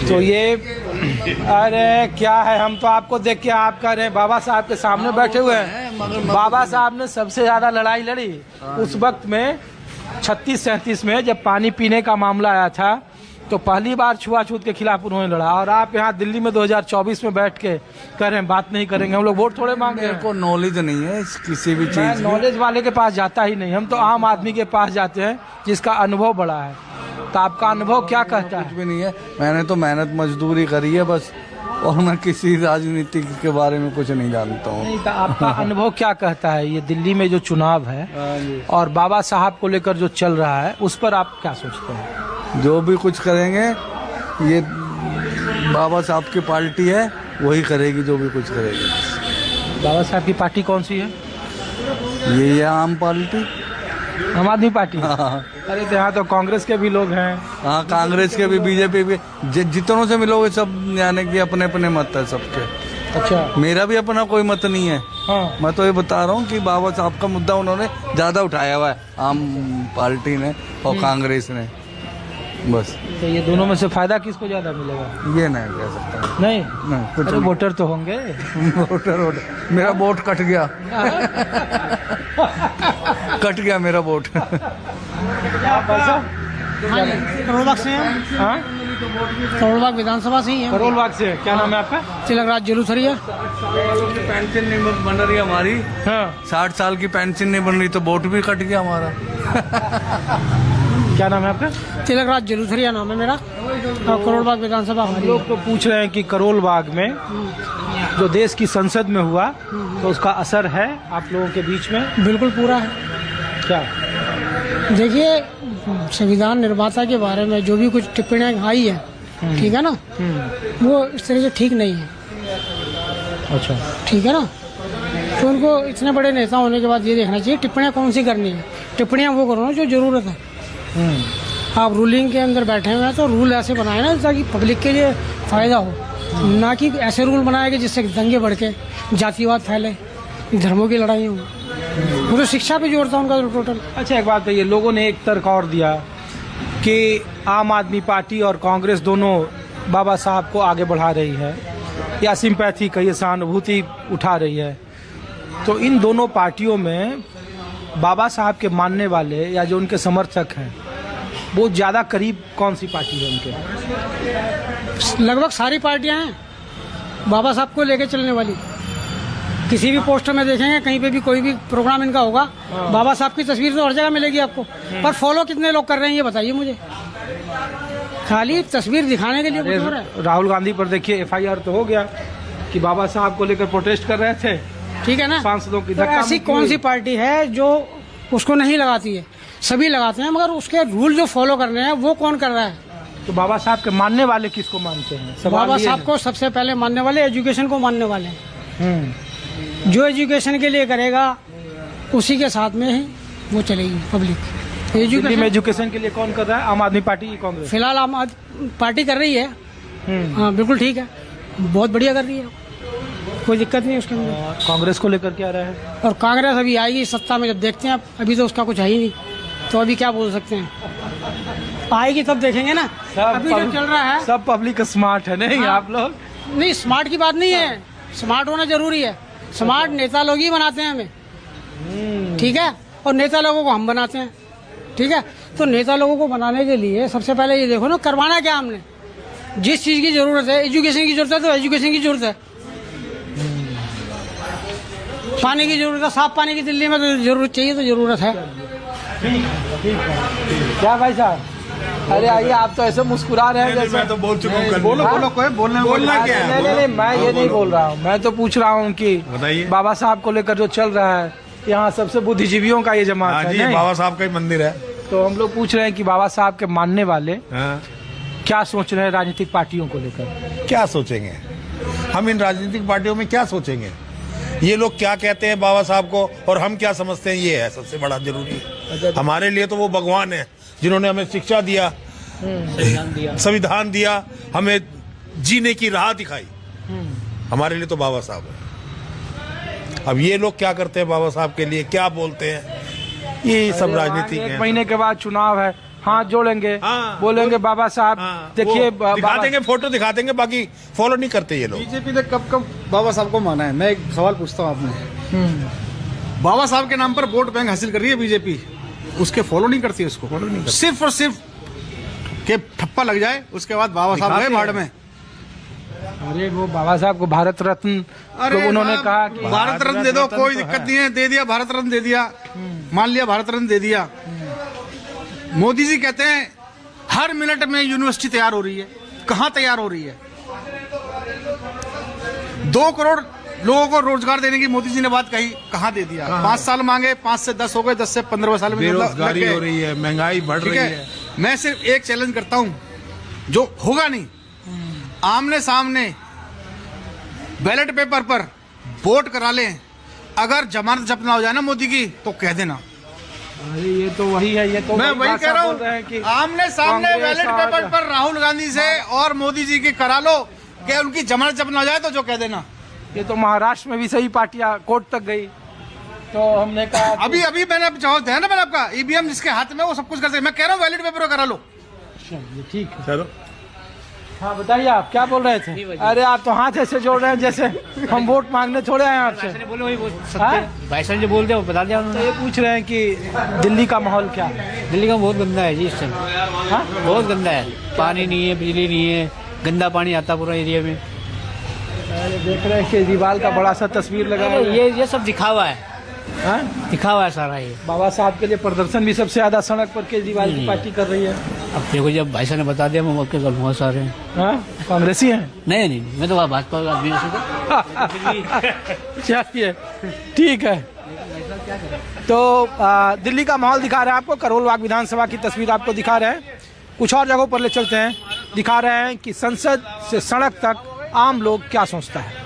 तो ये अरे क्या है, हम तो आपको देख के आप कह रहे हैं बाबा साहब के सामने बैठे हुए हैं। बाबा साहब ने सबसे ज़्यादा लड़ाई लड़ी उस वक्त में 36-37 में, जब पानी पीने का मामला आया था तो पहली बार छुआछूत के खिलाफ उन्होंने लड़ा। और आप यहाँ दिल्ली में 2024 में बैठ के कह रहे हैं बात नहीं करेंगे, हम लोग वोट थोड़े मांगे। मेरे को नॉलेज नहीं है किसी भी चीज़ की। नॉलेज वाले के पास जाता ही नहीं, हम तो आम आदमी के पास जाते हैं जिसका अनुभव बड़ा है। तो आपका अनुभव क्या कहता है? कुछ भी नहीं है, मैंने तो मेहनत मजदूरी करी है बस, और मैं किसी राजनीति के बारे में कुछ नहीं जानता हूँ। नहीं, तो आपका अनुभव क्या कहता है ये दिल्ली में जो चुनाव है और बाबा साहब को लेकर जो चल रहा है, उस पर आप क्या सोचते हैं? जो भी कुछ करेंगे ये बाबा साहब की पार्टी है, वही करेगी जो भी कुछ करेगी। बाबा साहब की पार्टी कौन सी है? ये है आम पार्टी, आम आदमी पार्टी। हाँ अरे तो यहाँ तो कांग्रेस के भी लोग हैं। हाँ, कांग्रेस के भी, बीजेपी भी, जितनों से मिलोगे सब यानी कि अपने अपने मत है सबके। अच्छा, मेरा भी अपना कोई मत नहीं है। हाँ। मैं तो ये बता रहा हूँ कि बाबा साहब का मुद्दा उन्होंने ज्यादा उठाया हुआ है, आम पार्टी ने और कांग्रेस ने, बस। तो ये दोनों में से फायदा किसको ज्यादा मिलेगा? ये नहीं कह सकता। नहीं, कुछ अरे वोटर तो होंगे। वोटर मेरा वोट कट गया। कट गया मेरा वोट। करोलबाग से हैं। हाँ, करोलबाग विधानसभा से ही है। करोलबाग से। क्या नाम है आपका? तिलकराज जुलूसरिया। पेंशन नहीं बन रही हमारी, हाँ। 60 साल की पेंशन नहीं बन रही तो वोट भी कट गया हमारा। क्या नाम है आपका? तिलकराज जुलूसरिया नाम है मेरा, और करोलबाग विधानसभा हमारी। लोग तो पूछ रहे हैं कि करोलबाग में जो देश की संसद में हुआ तो उसका असर है आप लोगों के बीच में? बिल्कुल पूरा है। क्या? देखिए, संविधान निर्माता के बारे में जो भी कुछ टिप्पणियाँ आई है, ठीक है ना, वो इस तरह से ठीक नहीं है। अच्छा, ठीक है ना, तो उनको इतने बड़े नेता होने के बाद ये देखना चाहिए टिप्पणियाँ कौन सी करनी है। टिप्पणियाँ वो करो ना जो जरूरत है। आप रूलिंग के अंदर बैठे हुए हैं तो रूल ऐसे बनाए ना ताकि पब्लिक के लिए फायदा हो, ना कि ऐसे रूल बनाए कि जिससे दंगे बढ़ के जातिवाद फैले, धर्मों की लड़ाई हो। वो तो शिक्षा पे जोड़ता है उनका टोटल। अच्छा, एक बात है, लोगों ने एक तर्क और दिया कि आम आदमी पार्टी और कांग्रेस दोनों बाबा साहब को आगे बढ़ा रही है या सिंपैथी कहिए, सहानुभूति उठा रही है। तो इन दोनों पार्टियों में बाबा साहब के मानने वाले या जो उनके समर्थक हैं वो ज़्यादा करीब कौन सी पार्टी है उनके? लगभग सारी पार्टियां हैं बाबा साहब को लेके चलने वाली। किसी भी पोस्टर में देखेंगे, कहीं पे भी कोई भी प्रोग्राम इनका होगा, बाबा साहब की तस्वीर तो हर जगह मिलेगी आपको, पर फॉलो कितने लोग कर रहे हैं ये बताइए मुझे। खाली तस्वीर दिखाने के लिए कुछ हो रहा है। राहुल गांधी पर देखिए FIR तो हो गया कि बाबा साहब को लेकर प्रोटेस्ट कर रहे थे, ठीक है ना। सांसदों की तो ऐसी कौन सी पार्टी है जो उसको नहीं लगाती है? सभी लगाते हैं, मगर उसके रूल जो फॉलो करने हैं वो कौन कर रहा है? तो बाबा साहब के मानने वाले किसको मानते हैं? बाबा साहब को सबसे पहले मानने वाले एजुकेशन को मानने वाले हैं। जो एजुकेशन के लिए करेगा उसी के साथ में ही वो चलेगी पब्लिक। दिल्ली में एजुकेशन के लिए कौन कर रहा है? आम आदमी पार्टी की कांग्रेस? फिलहाल आम आदमी पार्टी कर रही है। हाँ, बिल्कुल ठीक है, बहुत बढ़िया कर रही है, कोई दिक्कत नहीं उसके अंदर। कांग्रेस को लेकर क्या रहा है? और कांग्रेस अभी आएगी सत्ता में, जब देखते हैं। अभी तो उसका कुछ है ही नहीं, तो अभी क्या बोल सकते हैं। आएगी तब देखेंगे ना। अभी जो चल रहा है सब पब्लिक स्मार्ट है नहीं? हाँ। आप लोग नहीं, स्मार्ट की बात नहीं है, स्मार्ट होना जरूरी है। स्मार्ट नेता लोग ही बनाते हैं हमें, ठीक है, और नेता लोगों को हम बनाते हैं, ठीक है। तो नेता लोगों को बनाने के लिए सबसे पहले ये देखो ना, करवाना क्या हमने। जिस चीज की जरूरत है, एजुकेशन की जरूरत है तो एजुकेशन की जरूरत है, पानी की जरूरत है, साफ पानी की दिल्ली में तो जरूरत चाहिए, तो जरूरत है। क्या भाई साहब? अरे आइए, आप तो ऐसे मुस्कुरा रहे हैं जैसे। मैं तो बोल चुका हूँ। बोलो कोई बोलना क्या है? नहीं, मैं ये नहीं बोल रहा हूँ, मैं तो पूछ रहा हूँ कि बताइए। बाबा साहब को लेकर जो चल रहा है, यहाँ सबसे बुद्धिजीवियों का ये जमात हाँ है जी, नहीं? बाबा साहब का ही मंदिर है। तो हम लोग पूछ रहे हैं कि बाबा साहब के मानने वाले हाँ। क्या सोच रहे हैं राजनीतिक पार्टियों को लेकर? क्या सोचेंगे हम इन राजनीतिक पार्टियों में? क्या सोचेंगे? ये लोग क्या कहते हैं बाबा साहब को और हम क्या समझते हैं, ये है सबसे बड़ा जरूरी। हमारे लिए तो वो भगवान है जिन्होंने हमें शिक्षा दिया, संविधान दिया, हमें जीने की राह दिखाई। हमारे लिए तो बाबा साहब है। अब ये लोग क्या करते हैं बाबा साहब के लिए, क्या बोलते हैं, ये सब राजनीति है। 1 महीने के बाद चुनाव है, हाथ जोड़ेंगे, हाँ, बोलेंगे बाबा साहब हाँ, देखिए वो दिखा देंगे, फोटो दिखा देंगे, बाकी फॉलो नहीं करते ये लोग। बीजेपी ने कब कब बाबा साहब को माना है? मैं एक सवाल पूछता हूँ आपने, बाबा साहब के नाम पर वोट बैंक हासिल कर रही है बीजेपी, उसके फॉलो नहीं करती उसको, सिर्फ और सिर्फ के ठप्पा लग जाए उसके बाद बाबा साहब गए भाड़ में। अरे वो बाबा साहब को भारत रत्न तो उन्होंने साहब, कहा कि भारत रत्न दे दो, कोई दिक्कत नहीं है, दे दिया भारत रत्न दे दिया, मान लिया भारत रत्न दे दिया। मोदी जी कहते हैं हर मिनट में यूनिवर्सिटी तैयार हो रही है, कहाँ तैयार हो रही है? 2 करोड़ लोगों को रोजगार देने की मोदी जी ने बात कही, कहाँ दे दिया? 5 साल मांगे, 5 से 10 हो गए, 10 से 15 साल में बेरोजगारी हो रही है, महंगाई बढ़ रही है। मैं सिर्फ एक चैलेंज करता हूं, जो होगा नहीं, आमने सामने बैलेट पेपर पर वोट करा लें, अगर जमानत जब्त ना हो जाए ना मोदी की तो कह देना। अरे ये तो वही है, ये तो मैं वही कह रहा बोल रहे हैं कि हूँ, आमने सामने कांग्रेस बैलेट और- पेपर पर राहुल गांधी से और मोदी जी की करा लो कि उनकी जमानत जब्त ना हो जाए तो जो कह देना। ये तो महाराष्ट्र में भी सही पार्टियां कोर्ट तक गई, तो हमने कहा कि- अभी अभी मैंने जवाब दिया ना, मैंने आपका ईवीएम जिसके हाथ में वो सब कुछ कर सकते। मैं कह रहा हूँ बैलेट पेपर करा लो। चलिए ठीक है। चलो, हाँ बताइए आप क्या बोल रहे थे? अरे आप तो हाथ ऐसे जोड़ रहे हैं जैसे हम वोट मांगने थोड़े आए हैं आपसे। बोले वही बोल हाँ? भाई साहब जो बोल दिया वो बता दिया तो उन्होंने। ये पूछ रहे हैं कि दिल्ली का माहौल क्या है? दिल्ली का बहुत गंदा है जी इस टाइम, हाँ? बहुत गंदा है, पानी नहीं है, बिजली नहीं है, गंदा पानी आता पूरा एरिया में। अरे देख रहे हैं केजरीवाल का बड़ा सा तस्वीर लगाया अरे है। ये सब दिखावा है, हाँ? दिखावा है सारा ये। बाबा साहब के लिए प्रदर्शन भी सबसे ज्यादा सड़क पर केजरीवाल की पार्टी कर रही है। अब देखो जब भाई साहब ने बता दिया, मैं मौके पर बहुत सारे हैं। हाँ? कांग्रेसी हैं? नहीं नहीं, मैं तो भाजपा का आदमी हूँ। चलिए ठीक है। तो दिल्ली का माहौल दिखा रहे हैं आपको, करोल बाग विधानसभा की तस्वीर आपको दिखा रहे हैं। कुछ और जगहों पर ले चलते हैं, दिखा रहे हैं कि संसद से सड़क तक आम लोग क्या सोचता है।